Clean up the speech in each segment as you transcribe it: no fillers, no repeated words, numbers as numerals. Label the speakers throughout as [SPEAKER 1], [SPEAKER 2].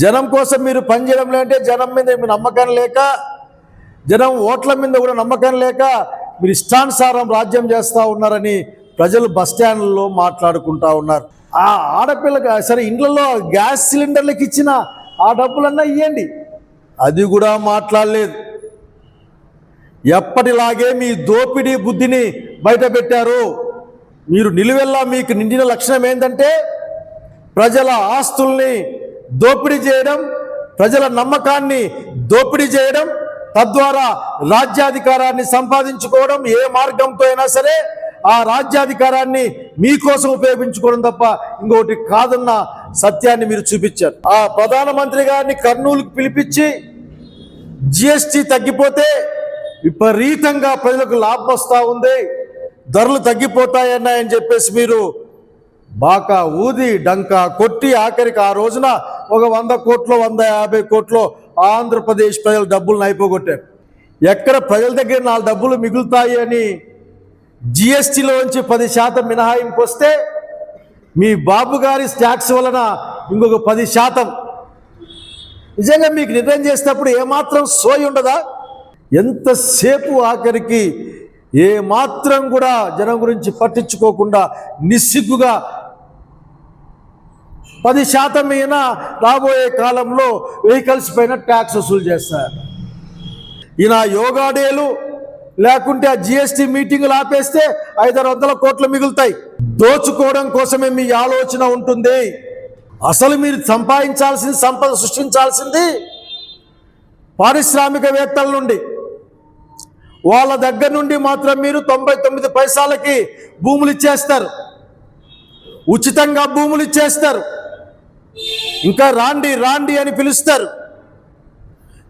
[SPEAKER 1] జనం కోసం మీరు పనిచేయడం లేదంటే జనం మీద మీ నమ్మకం లేక, జనం ఓట్ల మీద కూడా నమ్మకం లేక మీరు ఇష్టానుసారం రాజ్యం చేస్తూ ఉన్నారని ప్రజలు బస్టాండ్లలో మాట్లాడుకుంటూ ఉన్నారు. ఆ ఆడపిల్లకి సరే ఇండ్లలో గ్యాస్ సిలిండర్లకు ఇచ్చిన ఆ డబ్బులన్నా ఇవ్వండి, అది కూడా మాట్లాడలేదు. ఎప్పటిలాగే మీ దోపిడీ బుద్ధిని బయటపెట్టారు. మీరు నిలువెల్లా మీకు నిండిన లక్షణం ఏంటంటే ప్రజల ఆస్తుల్ని దోపిడీ చేయడం, ప్రజల నమ్మకాన్ని దోపిడీ చేయడం, తద్వారా రాజ్యాధికారాన్ని సంపాదించుకోవడం. ఏ మార్గంతో అయినా సరే ఆ రాజ్యాధికారాన్ని మీకోసం ఉపయోగించుకోవడం తప్ప ఇంకొకటి కాదన్న సత్యాన్ని మీరు చూపించారు. ఆ ప్రధానమంత్రి గారిని కర్నూలుకు పిలిపించి జిఎస్టీ తగ్గిపోతే విపరీతంగా ప్రజలకు లాభం వస్తూ ఉంది, ధరలు తగ్గిపోతాయన్నాయని చెప్పేసి మీరు బాకా ఊది డంకా కొట్టి ఆఖరికి ఆ రోజున ఒక 100 కోట్లు 150 కోట్లు ఆంధ్రప్రదేశ్ ప్రజల డబ్బులను అయిపోగొట్టారు. ఎక్కడ ప్రజల దగ్గర 4 డబ్బులు మిగులుతాయి అని జిఎస్టీలోంచి 10% మినహాయింపు వస్తే మీ బాబు గారి ట్యాక్స్ వలన ఇంకొక 10%. నిజంగా మీకు నిర్ణయం చేసేటప్పుడు ఏమాత్రం సోయి ఉండదా? ఎంతసేపు ఆఖరికి ఏమాత్రం కూడా జనం గురించి పట్టించుకోకుండా నిస్సిగ్గుగా 10% మీద రాబోయే కాలంలో వెహికల్స్ పైన ట్యాక్స్ వసూలు చేస్తారు. ఈయన యోగా డేలు లేకుంటే ఆ జిఎస్టీ మీటింగులు ఆపేస్తే 500-600 కోట్లు మిగులుతాయి. దోచుకోవడం కోసమే మీ ఆలోచన ఉంటుంది. అసలు మీరు సంపాదించాల్సింది, సంపద సృష్టించాల్సింది పారిశ్రామికవేత్తల నుండి. వాళ్ళ దగ్గర నుండి మాత్రం మీరు 99 పైసలకి భూములు ఇచ్చేస్తారు, ఉచితంగా భూములు ఇచ్చేస్తారు, ఇంకా రాండి రాండి అని పిలుస్తారు.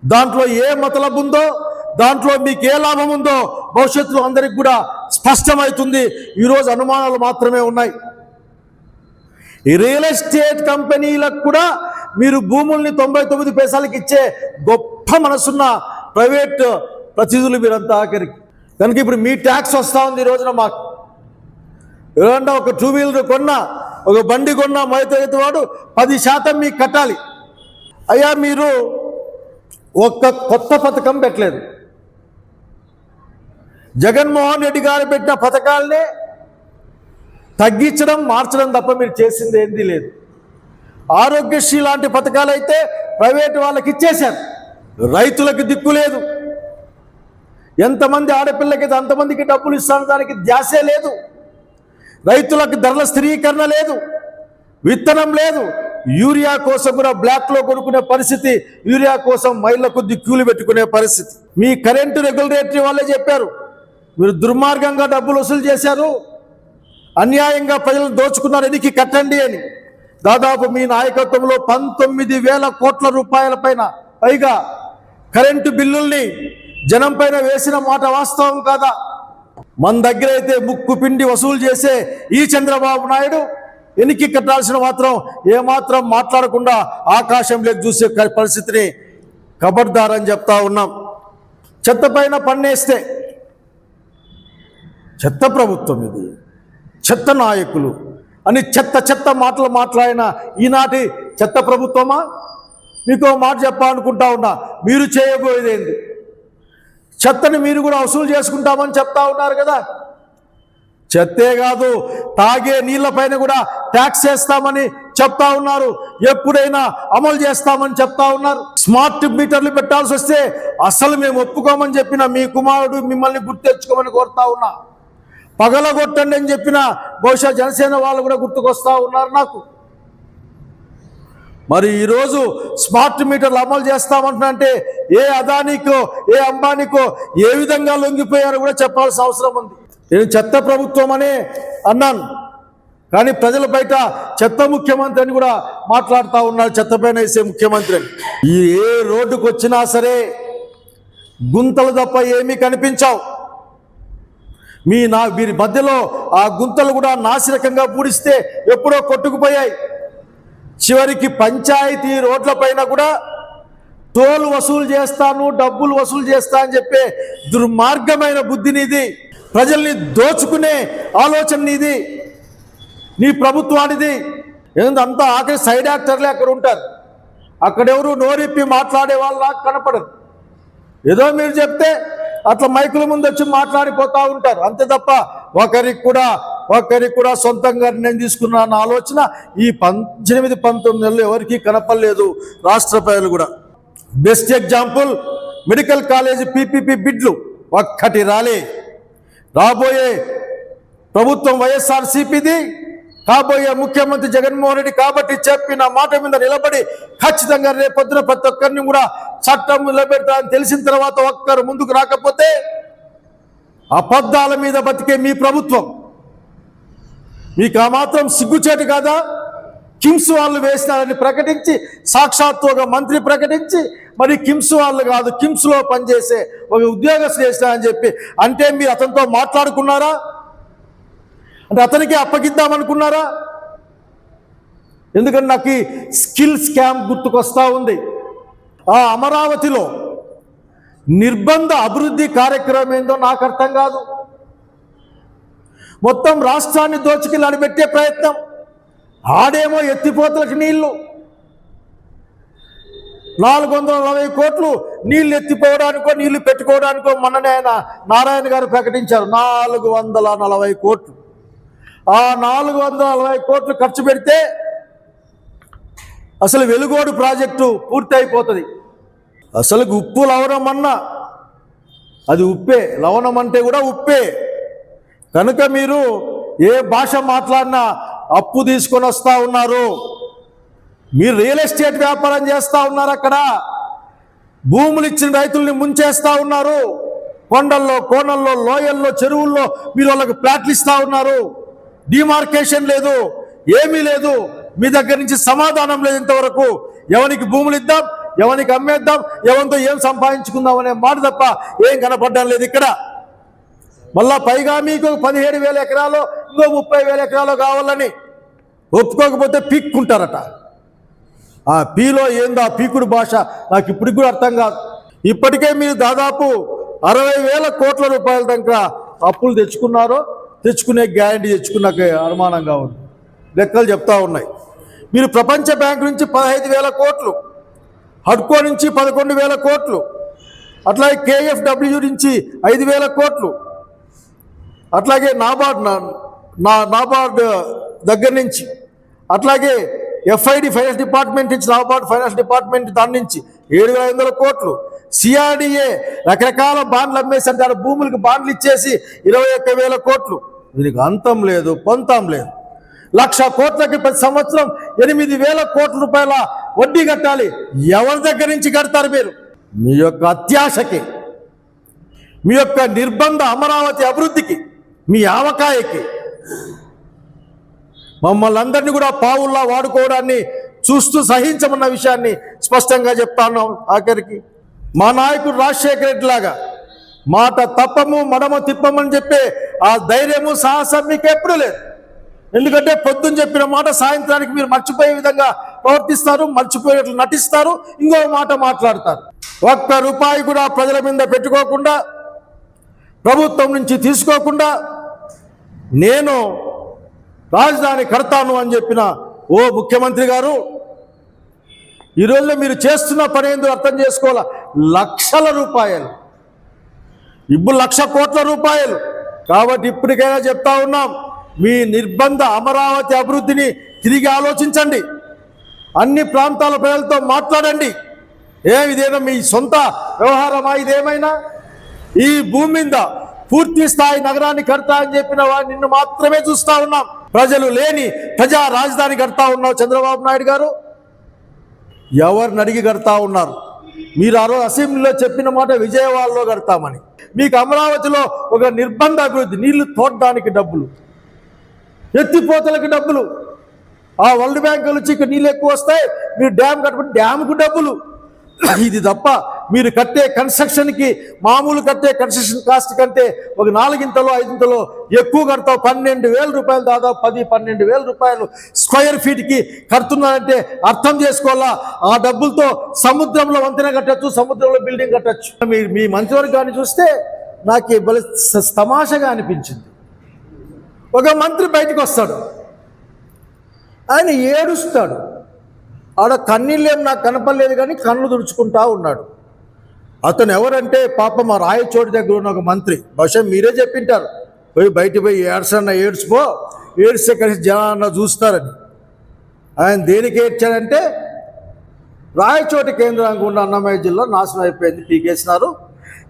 [SPEAKER 1] దాంట్లో ఏ మతలబు ఉందో, దాంట్లో మీకు ఏ లాభం ఉందో భవిష్యత్తులో అందరికి కూడా స్పష్టమవుతుంది. ఈరోజు అనుమానాలు మాత్రమే ఉన్నాయి. ఈ రియల్ ఎస్టేట్ కంపెనీలకు కూడా మీరు భూముల్ని 99 పైసలకి ఇచ్చే గొప్ప మనసున్న ప్రైవేట్ ప్రతినిధులు మీరంతా ఆఖరికి. కనుక ఇప్పుడు మీ ట్యాక్స్ వస్తూ ఉంది. ఈ రోజున మాకు ఏమన్నా ఒక 2 వీలర్ కొన్నా, ఒక బండి కొన్నా మైతరగతి వాడు 10% మీకు కట్టాలి. అయ్యా మీరు ఒక్క కొత్త పథకం పెట్టలేదు. జగన్మోహన్ రెడ్డి గారు పెట్టిన పథకాలనే తగ్గించడం, మార్చడం తప్ప మీరు చేసింది ఏంది లేదు. ఆరోగ్యశ్రీ లాంటి పథకాలు అయితే ప్రైవేటు వాళ్ళకి ఇచ్చేశారు. రైతులకు దిక్కు లేదు. ఎంతమంది ఆడపిల్లకి అంతమందికి డబ్బులు ఇస్తాను, దానికి ధ్యాసే లేదు. రైతులకు ధరల స్థిరీకరణ లేదు, విత్తనం లేదు. యూరియా కోసం కూడా బ్లాక్లో కొనుక్కునే పరిస్థితి, యూరియా కోసం మైళ్ళ కొద్ది క్యూలు పెట్టుకునే పరిస్థితి. మీ కరెంటు రెగ్యులేటరీ వాళ్ళే చెప్పారు, మీరు దుర్మార్గంగా డబ్బులు వసూలు చేశారు, అన్యాయంగా ప్రజలను దోచుకున్నారు, ఎనికి కట్టండి అని. దాదాపు మీ నాయకత్వంలో 19,000 కోట్ల రూపాయల పైగా కరెంటు బిల్లుల్ని జనం పైన వేసిన మాట వాస్తవం కాదా? మన దగ్గర అయితే ముక్కు పిండి వసూలు చేసే ఈ చంద్రబాబు నాయుడు ఎనికి కట్టాల్సిన మాత్రం ఏమాత్రం మాట్లాడకుండా ఆకాశంలోకి చూసే పరిస్థితిని ఖబర్దారని చెప్తా ఉన్నాం. చెత్త పైన పన్నేస్తే చెత్త ప్రభుత్వం ఇది, చెత్త నాయకులు అని చెత్త మాటలు మాట్లాడిన ఈనాటి చెత్త ప్రభుత్వమా? మీకు మాట చెప్పాలనుకుంటా ఉన్నా, మీరు చేయబోయేది ఏంటి? చెత్తని మీరు కూడా వసూలు చేసుకుంటామని చెప్తా ఉన్నారు కదా. చెత్తే కాదు, తాగే నీళ్లపైన కూడా ట్యాక్స్ వేస్తామని చెప్తా ఉన్నారు, ఎప్పుడైనా అమలు చేస్తామని చెప్తా ఉన్నారు. స్మార్ట్ మీటర్లు పెట్టాల్సి వస్తే అసలు మేము ఒప్పుకోమని చెప్పిన మీ కుమారుడు మిమ్మల్ని గుర్తెచ్చుకోమని కోరుతా ఉన్నా. పగలగొట్టండి అని చెప్పిన బహుశా జనసేన వాళ్ళు కూడా గుర్తుకొస్తా ఉన్నారు నాకు. మరి ఈరోజు స్మార్ట్ మీటర్లు అమలు చేస్తామంటున్నా ఏ అదానికో ఏ అంబానీకో ఏ విధంగా లొంగిపోయారో కూడా చెప్పాల్సిన అవసరం ఉంది. నేను చెత్త ప్రభుత్వం అనే అన్నాను, కానీ ప్రజల బయట చెత్త ముఖ్యమంత్రి అని కూడా మాట్లాడుతూ ఉన్నారు, చెత్త పైన వేసే ముఖ్యమంత్రి అని. ఏ రోడ్డుకు వచ్చినా సరే గుంతలు తప్ప ఏమీ కనిపించావు. వీరి మధ్యలో ఆ గుంతలు కూడా నాసిరకంగా పూడిస్తే ఎప్పుడో కొట్టుకుపోయాయి. చివరికి పంచాయతీ రోడ్ల పైన కూడా టోల్ వసూలు చేస్తాను, డబ్బులు వసూలు చేస్తా అని చెప్పే దుర్మార్గమైన బుద్ధి నీది. ప్రజల్ని దోచుకునే ఆలోచన నీది, నీ ప్రభుత్వానిది. అంతా ఆఖరి సైడ్ యాక్టర్లే అక్కడ ఉంటారు. అక్కడెవరు నోరిప్పి మాట్లాడే వాళ్ళు నాకు కనపడరు. ఏదో మీరు చెప్తే అట్లా మైకుల ముందు వచ్చి మాట్లాడిపోతూ ఉంటారు అంతే తప్ప ఒకరికి కూడా సొంతంగా నేను తీసుకున్న అన్న ఆలోచన ఈ 18-19 నెలలు ఎవరికి కనపడలేదు రాష్ట్ర ప్రజలు కూడా. Best example medical college PPP బిడ్లు ఒక్కటి రాలే. రాబోయే ప్రభుత్వం వైఎస్ఆర్సీపీది, కాబోయే ముఖ్యమంత్రి జగన్మోహన్ రెడ్డి కాబట్టి చెప్పిన మాట మీద నిలబడి ఖచ్చితంగా రేపొద్దున ప్రతి ఒక్కరిని కూడా చట్టం నిలబెడతా అని తెలిసిన తర్వాత ఒక్కరు ముందుకు రాకపోతే అబద్ధాల మీద బతికే మీ ప్రభుత్వం మీకు ఆ మాత్రం సిగ్గుచేటు కాదా? కిమ్స్ వాళ్ళు వేసినారని ప్రకటించి సాక్షాత్తు ఒక మంత్రి ప్రకటించి మరి కిమ్స్ వాళ్ళు కాదు కిమ్స్లో పనిచేసే ఒక ఉద్యోగస్తులు వేసినారని చెప్పి అంటే మీరు అతనితో మాట్లాడుకున్నారా? అంటే అతనికి అప్పగిద్దామనుకున్నారా? ఎందుకంటే నాకు ఈ స్కిల్ స్కామ్ గుర్తుకొస్తా ఉంది. ఆ అమరావతిలో నిర్బంధ అభివృద్ధి కార్యక్రమం ఏందో నాకు అర్థం కాదు. మొత్తం రాష్ట్రాన్ని దోచుకి నడిపెట్టే ప్రయత్నం. ఆడేమో ఎత్తిపోతలకు నీళ్లు 440 కోట్లు నీళ్లు ఎత్తిపోవడానికో నీళ్లు పెట్టుకోవడానికో మొన్ననే ఆయన నారాయణ గారు ప్రకటించారు 440 కోట్లు. ఆ 440 కోట్లు ఖర్చు పెడితే అసలు వెలుగోడు ప్రాజెక్టు పూర్తి అయిపోతుంది. అసలు ఉప్పు లవణం అన్నా అది ఉప్పే, లవణం అంటే కూడా ఉప్పే. కనుక మీరు ఏ భాష మాట్లాడినా అప్పు తీసుకొని వస్తూ ఉన్నారు. మీరు రియల్ ఎస్టేట్ వ్యాపారం చేస్తూ ఉన్నారు. అక్కడ భూములు ఇచ్చిన రైతుల్ని ముంచేస్తూ ఉన్నారు. కొండల్లో, కోనల్లో, లోయల్లో, చెరువుల్లో మీరు వాళ్ళకి ప్లాట్లు ఇస్తూ ఉన్నారు. డిమార్కేషన్ లేదు, ఏమీ లేదు. మీ దగ్గర నుంచి సమాధానం లేదు ఇంతవరకు. ఎవరికి భూములు ఇద్దాం, ఎవరికి అమ్మేద్దాం, ఎవరితో ఏం సంపాదించుకుందాం అనే మాట తప్ప ఏం కనపడడం లేదు ఇక్కడ. మళ్ళా పైగా మీకు 17,000 ఎకరాలు ఇంకో 30,000 ఎకరాలు కావాలని ఒప్పుకోకపోతే పీక్కుంటారట. ఆ పీలో ఏందో ఆ పీకుడు భాష నాకు ఇప్పటికి కూడా అర్థం కాదు. ఇప్పటికే మీరు దాదాపు 60,000 కోట్ల రూపాయల దాకా అప్పులు తెచ్చుకునే గ్యారంటీ తెచ్చుకున్నాక అనుమానంగా ఉంది. లెక్కలు చెప్తా ఉన్నాయి. మీరు ప్రపంచ బ్యాంకు నుంచి 15,000 కోట్లు, హడ్కో నుంచి 11,000 కోట్లు, అట్లాగే కేఎఫ్డబ్ల్యూ నుంచి 5,000 కోట్లు, అట్లాగే నాబార్డ్ దగ్గర నుంచి, అట్లాగే ఎఫ్ఐడి ఫైనాన్స్ డిపార్ట్మెంట్ నుంచి, నాబార్డ్ ఫైనాన్స్ డిపార్ట్మెంట్ దాని నుంచి 7,500 కోట్లు, సిఆర్డిఏ రకరకాల బాండ్లు అమ్మేసి అంటే భూములకు బాండ్లు ఇచ్చేసి 21,000 కోట్లు. దీనికి అంతం లేదు, పొంతం లేదు. 1,00,000 కోట్లకి ప్రతి సంవత్సరం 8,000 కోట్ల రూపాయల వడ్డీ కట్టాలి. ఎవరి దగ్గర నుంచి కడతారు మీరు? మీ యొక్క అత్యాశకి, మీ యొక్క నిర్బంధ అమరావతి అభివృద్ధికి, మీ ఆవకాయకి మమ్మల్ని అందరినీ కూడా పావుల్లా వాడుకోవడాన్ని చూస్తూ సహించమన్న విషయాన్ని స్పష్టంగా చెప్తాను. ఆఖరికి మా నాయకుడు రాజశేఖర రెడ్డి లాగా మాట తప్పము మడమ తిప్పమని చెప్పే ఆ ధైర్యము సాహసం మీకు ఎప్పుడూ లేదు. ఎందుకంటే పొద్దున్న చెప్పిన మాట సాయంత్రానికి మీరు మర్చిపోయే విధంగా ప్రవర్తిస్తారు, మర్చిపోయేట్లు నటిస్తారు, ఇంకో మాట మాట్లాడతారు. ఒక్క రూపాయి కూడా ప్రజల మీద పెట్టుకోకుండా, ప్రభుత్వం నుంచి తీసుకోకుండా నేను రాజధాని కడతాను అని చెప్పిన ఓ ముఖ్యమంత్రి గారు, ఈరోజు మీరు చేస్తున్న పని ఏందో అర్థం చేసుకోవాలా. 1,00,000 రూపాయలు, ఇప్పుడు 1,00,000 కోట్ల రూపాయలు. కాబట్టి ఇప్పటికైనా చెప్తా ఉన్నాం, మీ నిర్బంధ అమరావతి అభివృద్ధిని తిరిగి ఆలోచించండి. అన్ని ప్రాంతాల ప్రజలతో మాట్లాడండి. ఇదేనా మీ సొంత వ్యవహారమా? ఇదేమైనా ఈ భూమి మీద పూర్తి స్థాయి నగరాన్ని కడతా అని చెప్పిన వాడు నిన్ను మాత్రమే చూస్తా ఉన్నాం. ప్రజలు లేని ప్రజా రాజధాని కడతా ఉన్నావు చంద్రబాబు నాయుడు గారు. ఎవరిని అడిగి కడతా ఉన్నారు? మీరు ఆ రోజు అసెంబ్లీలో చెప్పిన మాట విజయవాడలో కడతామని. మీకు అమరావతిలో ఒక నిర్బంధ అభివృద్ధి, నీళ్లు తోడడానికి డబ్బులు, ఎత్తిపోతలకు డబ్బులు, ఆ వరల్డ్ బ్యాంక్ నుంచి ఇక్కడ నీళ్ళు ఎక్కువ వస్తాయి, మీరు డ్యామ్ కట్టుకుంటే డ్యామ్కు డబ్బులు. ఇది తప్ప మీరు కట్టే కన్స్ట్రక్షన్కి, మామూలు కట్టే కన్స్ట్రక్షన్ కాస్ట్ కంటే ఒక 4 5 ఎక్కువ కడతావు. 12,000 రూపాయలు, దాదాపు 12,000 రూపాయలు స్క్వేర్ ఫీట్కి కడుతున్నారంటే అర్థం చేసుకోవాలా. ఆ డబ్బులతో సముద్రంలో వంతెన కట్టచ్చు, సముద్రంలో బిల్డింగ్ కట్టచ్చు. మీ మంత్రివర్గాన్ని చూస్తే నాకు భలే తమాషగా అనిపించింది. ఒక మంత్రి బయటకు వస్తాడు, ఆయన ఏడుస్తాడు. ఆడ కన్నీళ్ళు ఏం నాకు కనపడలేదు కానీ కళ్ళు తుడుచుకుంటా ఉన్నాడు. అతను ఎవరంటే పాపం మా రాయచోటి దగ్గర ఉన్న ఒక మంత్రి, బహుశా మీరే చెప్పింటారు, పోయి బయట పోయి ఏడ్చిపో, ఏడ్స్తే కలిసి జనాన్న చూస్తారని. ఆయన దేనికి ఏడ్చాడంటే రాయచోటి కేంద్రంగా ఉన్న అన్నమయ్య జిల్లా నాశనం అయిపోయింది, పీకేసినారు.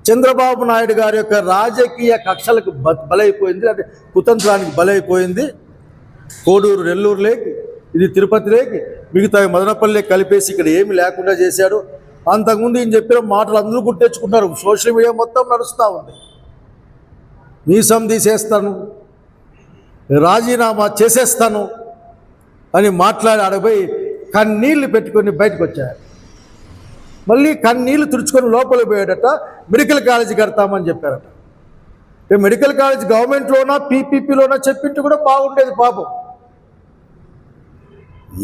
[SPEAKER 1] చంద్రబాబు నాయుడు గారి యొక్క రాజకీయ కక్షలకు బలైపోయింది, అంటే కుతంత్రానికి బలైపోయింది. కోడూరు నెల్లూరు లేకి, ఇది తిరుపతి లేకి, మిగతా మదనపల్లి కలిపేసి ఇక్కడ ఏమి లేకుండా చేశాడు. అంతకుముందు ఈయన చెప్పిన మాటలు అందరూ గుర్తెచ్చుకుంటారు, సోషల్ మీడియా మొత్తం నడుస్తూ ఉంది. మీసం తీసేస్తాను, రాజీనామా చేసేస్తాను అని మాట్లాడి ఆడపోయి కన్నీళ్లు పెట్టుకొని బయటకు వచ్చాడు. మళ్ళీ కన్నీళ్లు తుడుచుకొని లోపలికి పోయాడట. మెడికల్ కాలేజీ కడతామని చెప్పారట. మెడికల్ కాలేజ్ గవర్నమెంట్లోనా పీపీపీలోనా చెప్పింటే కూడా బాగుండేది పాపం.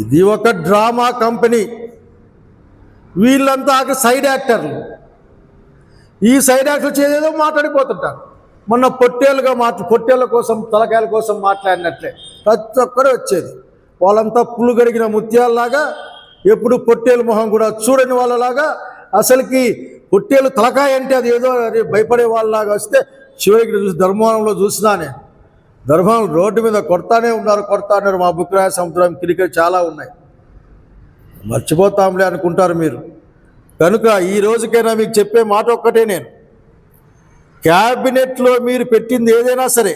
[SPEAKER 1] ఇది ఒక డ్రామా కంపెనీ, వీళ్ళంతా సైడ్ యాక్టర్లు. ఈ సైడ్ యాక్టర్లు చేదేదో మాట్లాడిపోతుంటారు. మొన్న పొట్టేళ్ళ కోసం తలకాయల కోసం మాట్లాడినట్లే ప్రతి ఒక్కరు వచ్చేది. వాళ్ళంతా పులు గడిగిన ముత్యాలలాగా, ఎప్పుడు పొట్టేలు మొహం కూడా చూడని వాళ్ళలాగా, అసలుకి పొట్టేలు తలకాయ అంటే అది ఏదో భయపడే వాళ్ళలాగా వస్తే చివరికి చూసి ధర్మవరంలో చూసినానే, ధర్మవరం రోడ్డు మీద కొడతానే ఉన్నారు. మా బుక్రాయ సముద్రం క్రికెట్ చాలా ఉన్నాయి, మర్చిపోతాంలే అనుకుంటారు మీరు. కనుక ఈ రోజుకైనా మీకు చెప్పే మాట ఒక్కటే, నేను క్యాబినెట్లో మీరు పెట్టింది ఏదైనా సరే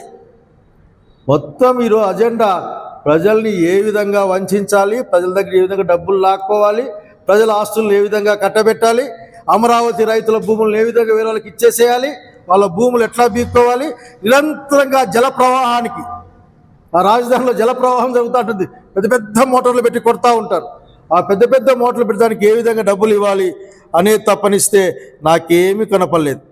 [SPEAKER 1] మొత్తం ఈరోజు అజెండా ప్రజల్ని ఏ విధంగా వంచాలి, ప్రజల దగ్గర ఏ విధంగా డబ్బులు లాక్కోవాలి, ప్రజల ఆస్తులను ఏ విధంగా కట్టబెట్టాలి, అమరావతి రైతుల భూములను ఏ విధంగా వేరే వాళ్ళకి ఇచ్చేసేయాలి, వాళ్ళ భూములు ఎట్లా బీక్కోవాలి, నిరంతరంగా జల ప్రవాహానికి, ఆ రాజధానిలో జల ప్రవాహం జరుగుతూ ఉంటుంది, పెద్ద పెద్ద మోటార్లు పెట్టి కొడతా ఉంటారు. ఆ పెద్ద పెద్ద మోటార్లు పెట్టడానికి ఏ విధంగా డబ్బులు ఇవ్వాలి అనేది తప్పనిస్తే నాకేమీ కనపడలేదు.